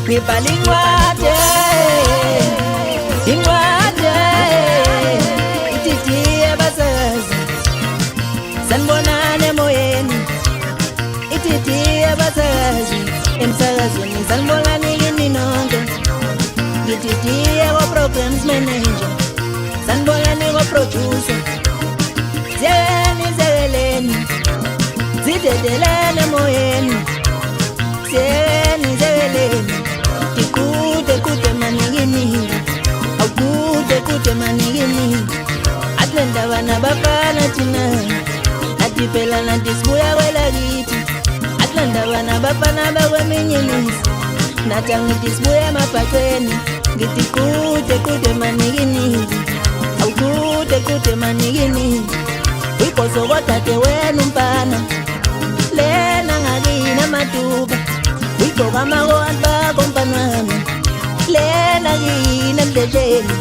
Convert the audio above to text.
Ngibhalingwade ingwade ititiye basazi sanibonana emoyeni ititiye basazi emsakazweni sanibonana yini nonke ngititiye ko-programs manager sanibonana ko-producer zekeleni zidedelene emoyeni zekeleni kude manigini au kude manigini atlenda bana bafana tina atipela na disbuya wela giti atlenda bana bafana bawe minyini natangu disbuya mapatweni giti kude manigini au kude manigini ikoso watate wenu mpana lena ngagina matuba iko kama goan ba kompanami lena gina mdejeni